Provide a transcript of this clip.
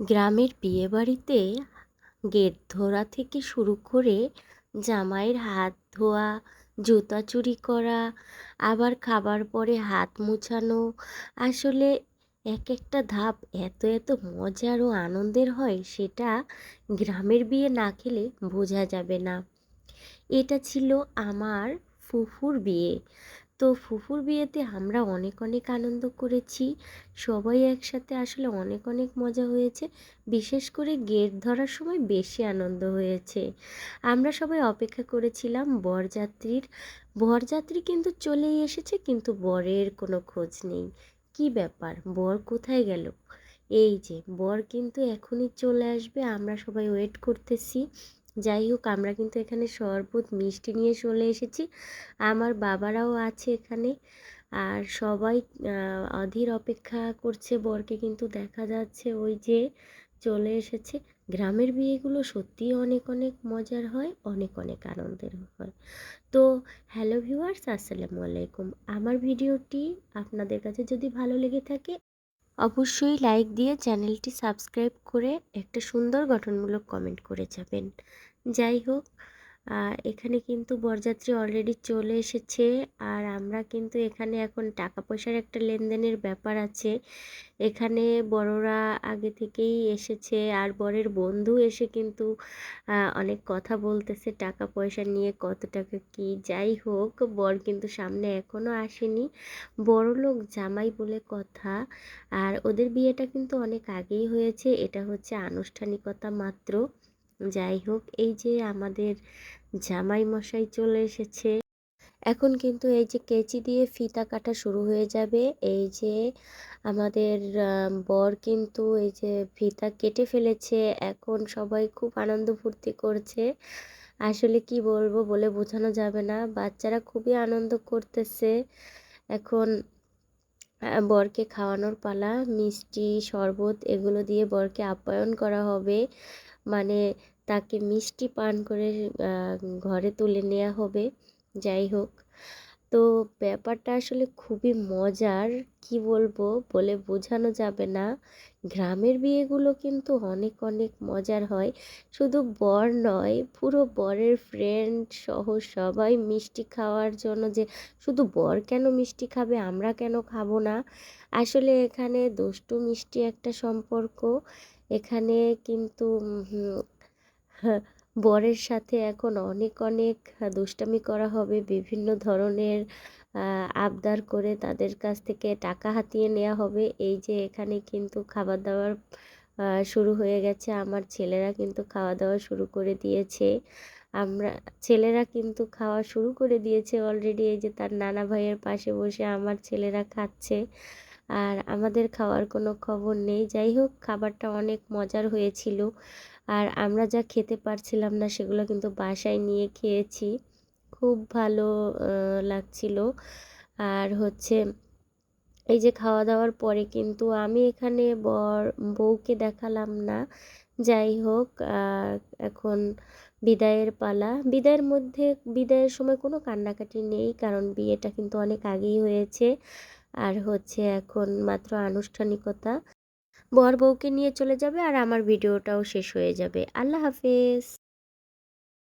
গ্রামের বিয়েবাড়িতে গেট ধরা থেকে শুরু করে জামাইয়ের হাত ধোয়া, জুতা চুরি করা, আবার খাবার পরে হাত মুছানো, আসলে এক একটা ধাপ এত এত মজার ও আনন্দের হয়, সেটা গ্রামের বিয়ে না খেলে বোঝা যাবে না। এটা ছিল আমার ফুফুর বিয়ে। তো ফুফুর বিয়েতে আমরা অনেক অনেক আনন্দ করেছি, সবাই একসাথে, আসলে অনেক অনেক মজা হয়েছে। বিশেষ করে গেট ধরার সময় বেশি আনন্দ হয়েছে। আমরা সবাই অপেক্ষা করেছিলাম বরযাত্রীর। বরযাত্রী কিন্তু চলেই এসেছে, কিন্তু বরের কোনো খোঁজ নেই। কি ব্যাপার, বর কোথায় গেল? এই যে বর কিন্তু এখনই চলে আসবে, আমরা সবাই ওয়েট করতেছি। যাই হোক, আমরা কিন্তু এখানে শরবত মিষ্টি নিয়ে চলে এসেছি। আমার বাবারাও আছে এখানে। আর সবাই অধীর অপেক্ষা করছে বরকে, কিন্তু দেখা যাচ্ছে ওই যে চলে এসেছে। গ্রামের বিয়েগুলো সত্যিই অনেক অনেক মজার হয়, অনেক অনেক আনন্দের হয়। তো হ্যালো ভিউয়ার্স, আসসালামু আলাইকুম। আমার ভিডিওটি আপনাদের কাছে যদি ভালো লেগে থাকে, অবশ্যই লাইক দিয়ে চ্যানেলটি সাবস্ক্রাইব করে একটা সুন্দর গঠনমূলক কমেন্ট করে যাবেন। যাই হোক, এখানে কিন্তু বরযাত্রী অলরেডি চলে এসেছে। আর আমরা কিন্তু এখানে এখন টাকা পয়সার একটা লেনদেনের ব্যাপার আছে। এখানে বড়রা আগে থেকেই এসেছে, আর বরের বন্ধু এসে কিন্তু অনেক কথা বলতেছে টাকা পয়সা নিয়ে, কত টাকা কি। যাই হোক, বর কিন্তু সামনে এখনও আসেনি, বড়লোক জামাই বলে কথা। আর ওদের বিয়েটা কিন্তু অনেক আগেই হয়েছে, এটা হচ্ছে আনুষ্ঠানিকতা মাত্র। যাই হোক, এই যে আমাদের জামাই মশাই চলে এসেছে। এখন কিন্তু এই যে কেচি দিয়ে ফিতা কাটা শুরু হয়ে যাবে। এই যে আমাদের বর কিন্তু এই যে ফিতা কেটে ফেলেছে, এখন সবাই খুব আনন্দ ফুর্তি করছে। আসলে কি বলবো, বলে বোঝানো যাবে না, বাচ্চারা খুবই আনন্দ করতেছে। এখন বরকে খাওয়ানোর পালা, মিষ্টি শরবত এগুলো দিয়ে বরকে আপ্যায়ন করা হবে। মানে তাকে মিষ্টি পান করে ঘরে তুলে নেওয়া হবে। যাই হোক, তো ব্যাপারটা আসলে খুবই মজার, কি বলবো, বলে বোঝানো যাবে না। গ্রামের বিয়েগুলো কিন্তু অনেক অনেক মজার হয়। শুধু বর নয়, পুরো বরের ফ্রেন্ড সহ সবাই মিষ্টি খাওয়ার জন্য, যে শুধু বর কেন মিষ্টি খাবে, আমরা কেন খাবো না। আসলে এখানে দুষ্টু মিষ্টি একটা সম্পর্ক। এখানে কিন্তু বরের সাথে এখন অনেক অনেক দুষ্টামি করা হবে, বিভিন্ন ধরনের আবদার করে তাদের কাছ থেকে টাকা হাতিয়ে নেওয়া হবে। এই যে এখানে কিন্তু খাবার দাবার শুরু হয়ে গেছে, আমার ছেলেরা কিন্তু খাওয়া দাওয়া শুরু করে দিয়েছে। আমরা ছেলেরা কিন্তু খাওয়া শুরু করে দিয়েছে অলরেডি। এই যে তার নানা ভাইয়ের পাশে বসে আমার ছেলেরা খাচ্ছে, আর আমাদের খাওয়ার কোনো খবর নেই। যাই হোক, খাবারটা অনেক মজার হয়েছিল। আর আমরা যা খেতে পারছিলাম না, সেগুলো কিন্তু বাসায় নিয়ে খেয়েছি, খুব ভালো লাগছিল। আর হচ্ছে এই যে খাওয়া দাওয়ার পরে কিন্তু আমি এখানে বউকে দেখালাম না। যাই হোক, এখন বিদায়ের পালা। বিদায়ের সময় কোনো কান্নাকাটি নেই, কারণ বিয়েটা কিন্তু অনেক আগেই হয়েছে। আর হচ্ছে এখন মাত্র আনুষ্ঠানিকতা, বর বউকে নিয়ে চলে যাবে আর আমার ভিডিওটাও শেষ হয়ে যাবে। আল্লাহ হাফেজ।